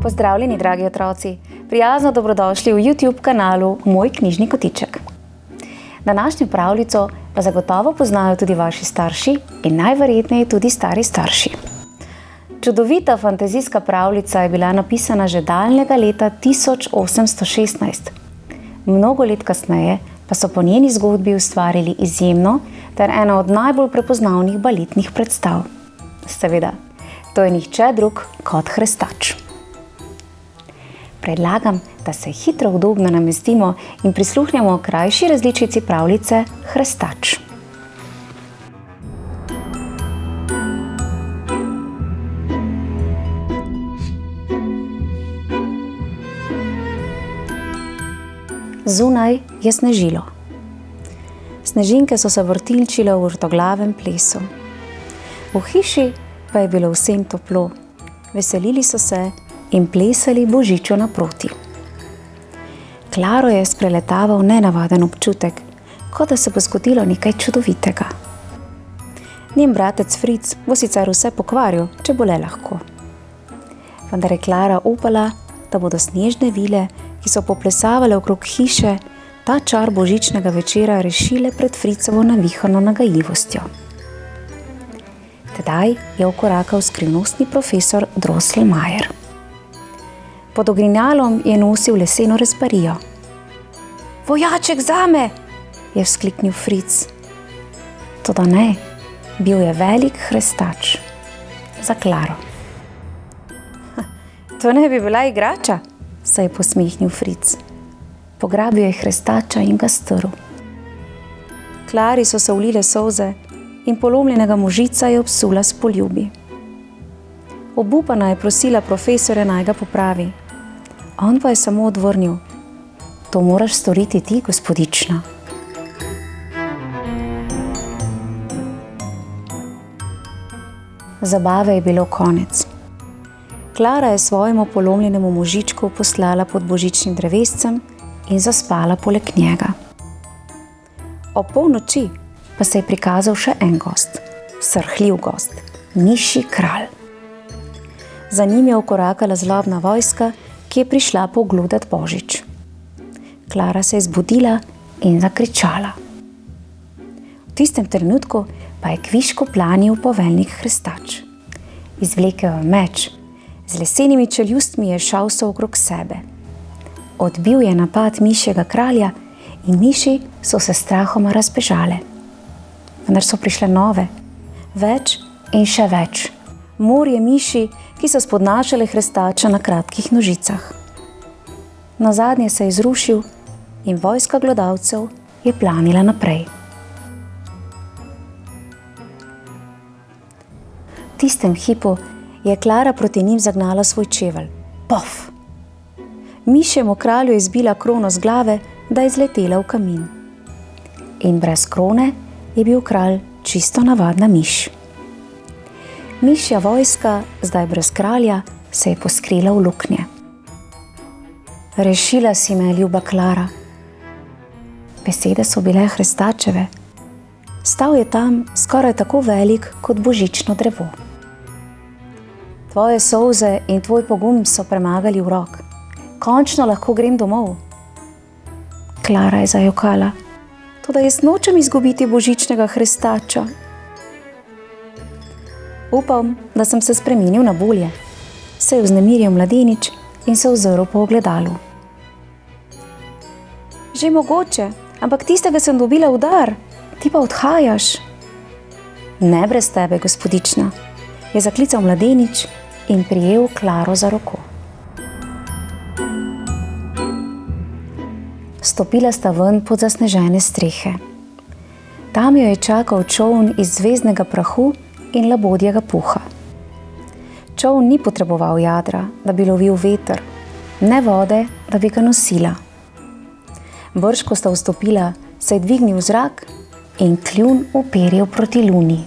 Pozdravljeni, dragi otroci! Prijazno dobrodošli v YouTube kanalu Moj knjižni kotiček. Današnjo pravljico pa zagotovo poznajo tudi vaši starši in najverjetneje tudi stari starši. Čudovita fantazijska pravljica je bila napisana že daljnega leta 1816. Mnogo let kasneje pa so po njeni zgodbi ustvarili izjemno ter eno od najbolj prepoznavnih baletnih predstav. Seveda, to je nihče drug kot Hrestač. Predlagam, da se hitro udobno namestimo in prisluhnemo krajši različici pravljice Hrestač. Zunaj je snežilo. Snežinke so se vrtinčile v vrtoglavem plesu. V hiši pa je bilo vsem toplo. Veselili so se in plesali Božiču naproti. Klaro je spreletaval nenavaden občutek, kot da se bo zgodilo nekaj čudovitega. Njen bratec Fric bo sicer vse pokvaril, če bo le lahko. Vendar je Klara upala, da bodo snežne vile, ki so poplesavale okrog hiše, ta čar božičnega večera rešile pred Fricovo navihano nagajivostjo. Tedaj je vkorakal skrivnostni profesor Drosselmayer. Pod ogrinjalom je nosil leseno rezbarijo. "Vojaček zame!" je vzkliknil Fric. Toda ne, bil je velik Hrestač. Za Klaro. "To ne bi bila igrača," se je posmehnil Fric. Pograbil je Hrestača in ga strl. Klari so se ulile solze in polomljenega možica je obsula s poljubi. Obupana je prosila profesorja, naj ga popravi. On pa je samo odvrnil: "To moraš storiti ti, gospodična." Zabave je bilo konec. Klara je svojemu polomljenemu možičku poslala pod božičnim drevescem in zaspala poleg njega. Ob polnoči pa se je prikazal še en gost, srhljiv gost, mišji kralj. Za njim je vkorakala zlobna vojska, ki je prišla pogledat Božič. Klara se je zbudila in zakričala. V tistem trenutku pa je kvišku planil poveljnik Hrestač. Izvlekel je meč, z lesenimi čeljustmi je šavsal okrog sebe. Odbil je napad mišjega kralja in miši so se strahoma razbežale. Vendar so prišle nove, več in še več. Morje miši, ki so spodnašale Hrestača na kratkih nožicah. Nazadnje se je zrušil in vojska glodavcev je planila naprej. V tistem hipu je Klara proti njim zagnala svoj čevelj. Pof! Mišjemu kralju je zbila krono z glave, da je zletela v kamin. In brez krone je bil kralj čisto navadna miš. Mišja vojska, zdaj brez kralja, se je poskrila v luknje. "Rešila si me, ljuba Klara." Besede so bile Hrestačeve. Stal je tam skoraj tako velik kot božično drevo. "Tvoje solze in tvoj pogum so premagali urok. Končno lahko grem domov." Klara je zajokala. "Toda jaz nočem izgubiti božičnega Hrestača." "Upam, da sem se spremenil na bolje," se je vznemiril mladenič in se ozrl po ogledalu. "Že mogoče, ampak tistega sem dobila v dar, ti pa odhajaš." "Ne brez tebe, gospodična," je zaklical mladenič in prijel Klaro za roko. Stopila sta ven pod zasnežene strehe. Tam jo je čakal čoln iz zvezdnega prahu in labodjega puha. Čoln ni potreboval jadra, da bi lovil veter, ne vode, da bi ga nosila. Brž, ko sta vstopila, se je dvignil v zrak in kljun uperil proti luni.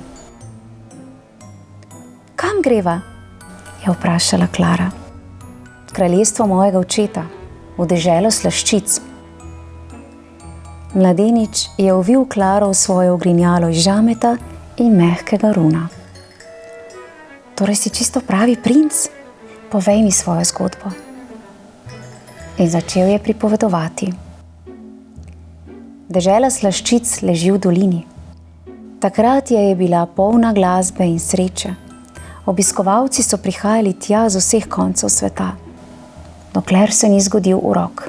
"Kam greva?" je vprašala Klara. Kraljestvo mojega očeta, v deželo slaščic. Mladenič je ovil Klaro v svoje ogrinjalo iz žameta in mehkega runa. Torej si čisto pravi princ? Povej mi svojo zgodbo. In začel je pripovedovati. Dežela slaščic leži v dolini. Takrat je bila polna glasbe in sreče. Obiskovalci so prihajali tja z vseh koncev sveta, dokler se ni zgodil urok.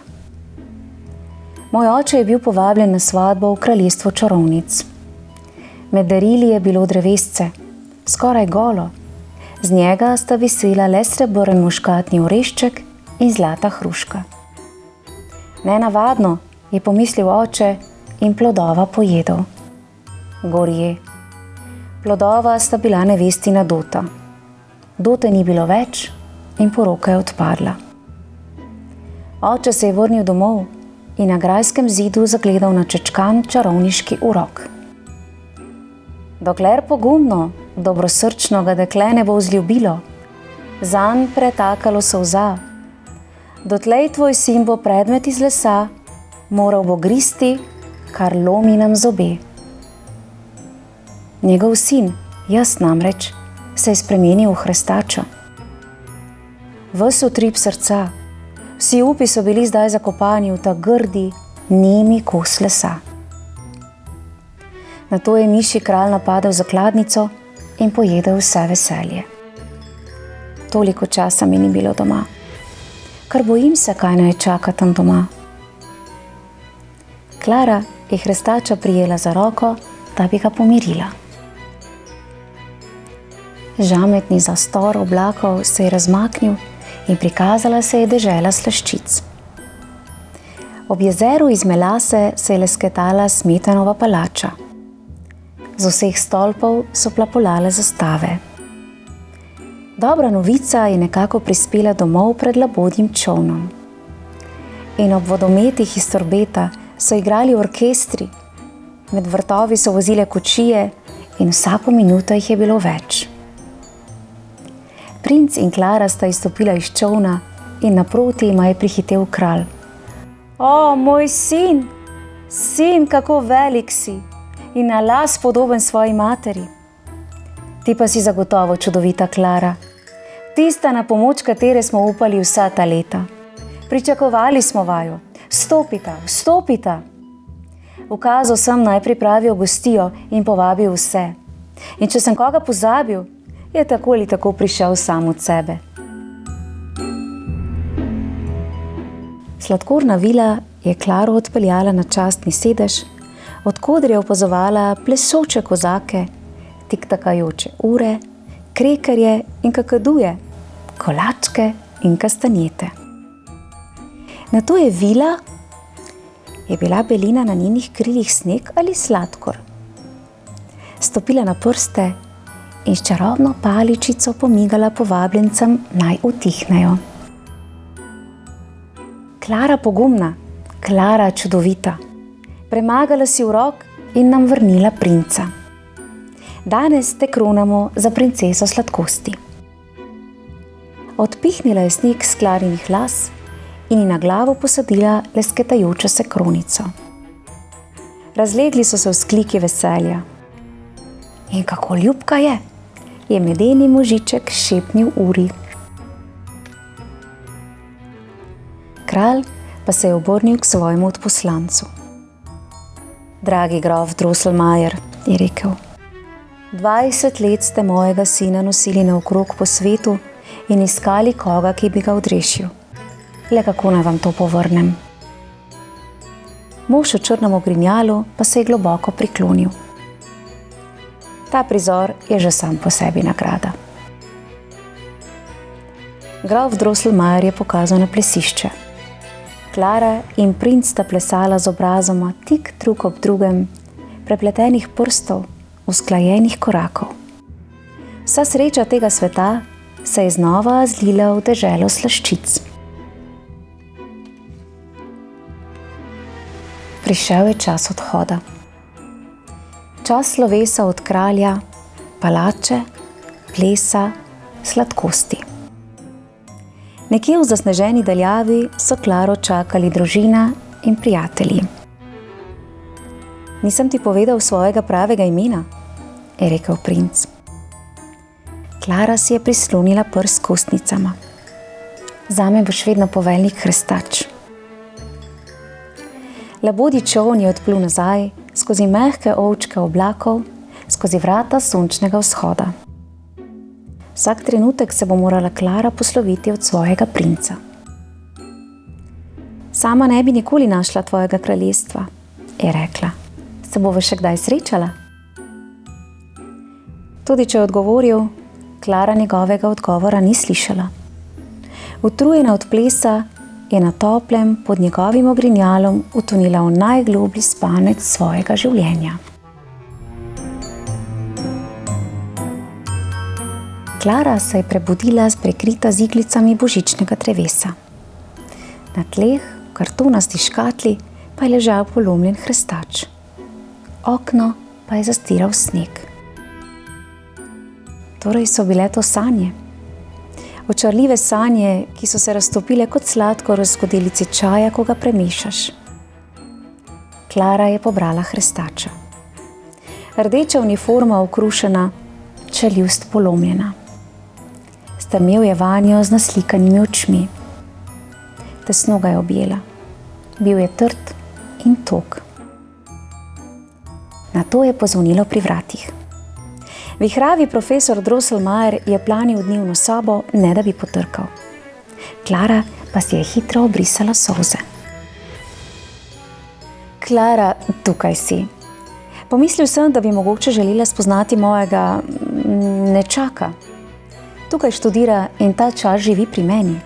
Moj oče je bil povabljen na svatbo v kraljestvo čarovnic. Med darili je bilo drevesce, skoraj golo. Z njega sta visela le srebrn muškatni orešček in zlata hruška. Nenavadno, je pomislil oče in plodova pojedel. Gorje. Plodova sta bila nevestina Dota. Dote ni bilo več in poroka je odpadla. Oče se je vrnil domov in na grajskem zidu zagledal načečkan čarovniški urok. Dokler pogumno, dobrosrčno ga dekle ne bo vzljubilo, zanj pretakalo solza, dotlej tvoj sin bo predmet iz lesa, moral bo gristi, kar lomi nam zobe. Njegov sin, jaz namreč, se je spremenil v hrestača. Ves utrip srca, vsi upi so bili zdaj zakopani v ta grdi, nemi kos lesa. Nato je mišji kralj napadel zakladnico in pojedel vse veselje. Toliko časa mi ni bilo doma, kar bojim se, kaj naj čaka tam doma. Klara je hrestača prijela za roko, da bi ga pomirila. Žametni zastor oblakov se je razmaknil in prikazala se je dežela slaščic. Ob jezeru iz melase se je lesketala Smetanova palača. Z vseh stolpov so plapolale zastave. Dobra novica je nekako prispela domov pred labodjim čolnom. In ob vodometih iz sorbeta so igrali orkestri, med vrtovi so vozile kočije in vsako minuto jih je bilo več. Princ in Klara sta izstopila iz čolna in naproti jima je prihitel kralj. O, moj sin, sin, kako velik si in na las podoben svoji materi. Ti pa si zagotovo čudovita Klara, tista, na pomoč katere smo upali vsa ta leta. Pričakovali smo vaju, vstopita, vstopita. Ukazal sem, naj pripravijo gostijo in povabil vse. In če sem koga pozabil, je tako ali tako prišel sam od sebe. Sladkorna vila je Klaro odpeljala na častni sedež, odkoder je opazovala plešoče kozake, tiktakajoče ure, krekerje in kakaduje, kolačke in kastanjete. Nato je vila, je bila belina na njenih krilih sneg ali sladkor. Stopila na prste in s čarobno paličico pomigala povabljencem, naj utihnejo. Klara pogumna, Klara čudovita, premagala si urok in nam vrnila princa. Danes te kronamo za princeso sladkosti. Odpihnila je sneg s Klarinih las in ji na glavo posadila lesketajočo se kronico. Razlegli so se vzkliki veselja. In kako ljubka je medeni možiček šepnil uri. Kralj pa se je obrnil k svojemu odposlancu. Dragi grof Drosselmayer, je rekel, 20 let ste mojega sina nosili naokrog po svetu in iskali koga, ki bi ga odrešil. Le kako naj vam to povrnem? Mož v črnem ogrinjalu pa se je globoko priklonil. Ta prizor je že sam po sebi nagrada. Grof Drosselmayer je pokazal na plesišče. Klara in princ sta plesala z obrazoma tik drug ob drugem, prepletenih prstov, usklajenih korakov. Vsa sreča tega sveta se je znova zlila v deželo slaščic. Prišel je čas odhoda. Čas slovesa od kralja, palače, plesa, sladkosti. Nekje v zasneženi daljavi so Klaro čakali družina in prijatelji. Nisem ti povedal svojega pravega imena, je rekel princ. Klara si je prislonila prst s kostnicama. Zame boš vedno poveljnik Hrestač. Labodji čoln je odplul nazaj, skozi mehke ovčke oblakov, skozi vrata sončnega vzhoda. Vsak trenutek se bo morala Klara posloviti od svojega princa. Sama ne bi nikoli našla tvojega kraljestva, je rekla. Se bova še kdaj srečala? Tudi če je odgovoril, Klara njegovega odgovora ni slišala. Utrujena od plesa je na toplem pod njegovim ogrinjalom utonila v najgloblji spanec svojega življenja. Klara se je prebudila prekrita z iglicami božičnega drevesa. Na tleh v kartonasti škatli pa je ležal polomljen Hrestač. Okno pa je zastiral sneg. Torej so bile to sanje. Očarljive sanje, ki so se raztopile kot sladkor v skodelici čaja, ko ga premešaš. Klara je pobrala Hrestača. Rdeča uniforma okrušena, čeljust polomljena. Strmel je vanjo z naslikanimi očmi. Tesno ga je objela. Bil je trd in tog. Nato je pozvonilo pri vratih. Vihravi profesor Drosselmayer je planil v dnevno sobo, ne da bi potrkal. Klara pa si je hitro obrisala solze. Klara, tukaj si. Pomislil sem, da bi mogoče želela spoznati mojega nečaka. Tukaj študira in ta čas živi pri meni.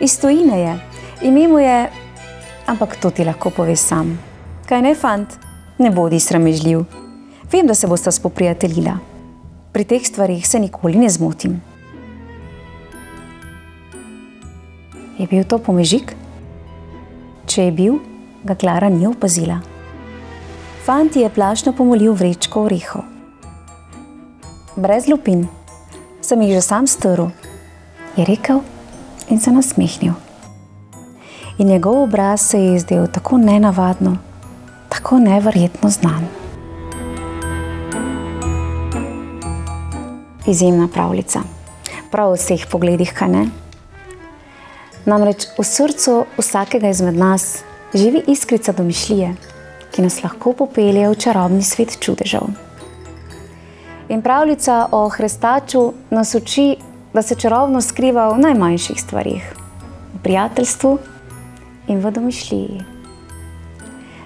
Iz tujine je. Ime mu je... Ampak to ti lahko poveš sam. Kaj ne, fant? Ne bodi sramežljiv. Vem, da se bosta spoprijateljila. Pri teh stvarih se nikoli ne zmotim. Je bil to pomežik? Če je bil, ga Klara ni opazila. Fant je plašno pomolil vrečko orehov. Brez lupin. Sem jih že sam strl, je rekel in se nasmehnil. In njegov obraz se je zdel tako nenavadno, tako neverjetno znan. Izjemna pravljica. Prav v vseh pogledih, kaj ne? Namreč v srcu vsakega izmed nas živi iskrica domišljije, ki nas lahko popelje v čarobni svet čudežev. In pravljica o Hrestaču nas uči, da se čarobno skriva v najmanjših stvarih, v prijateljstvu in v domišljiji.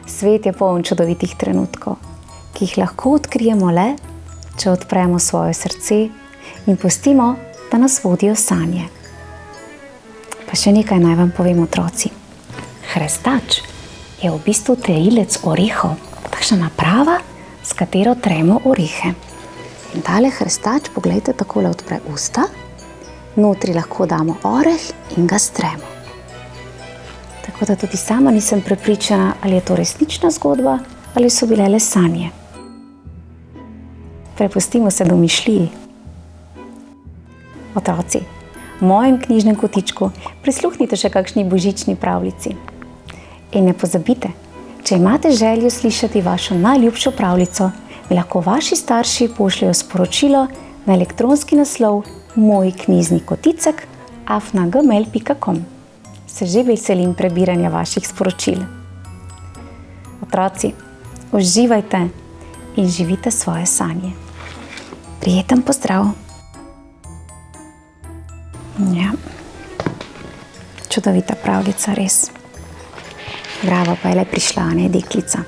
Svet je poln čudovitih trenutkov, ki jih lahko odkrijemo le, če odpremo svoje srce in pustimo, da nas vodijo sanje. Pa še nekaj naj vam povem, otroci. Hrestač je v bistvu trilec orehov, takšna naprava, s katero tremo orehe. In tale Hrestač, poglejte, takole odpre usta, notri lahko damo oreh in ga stremo. Tako da tudi sama nisem prepričana, ali je to resnična zgodba ali so bile le sanje. Prepustimo se domišljiji. Otroci, v mojem knjižnem kotičku prisluhnite še kakšni božični pravljici. In ne pozabite, če imate željo slišati vašo najljubšo pravljico, mi lahko vaši starši pošljajo sporočilo na elektronski naslov mojknjižnikoticek@gmail.com. Se že veselim prebiranja vaših sporočil. Otroci, uživajte in živite svoje sanje. Prijeten pozdrav. Ja, čudovita pravljica, res. Bravo, pa je le prišla, ne, deklica.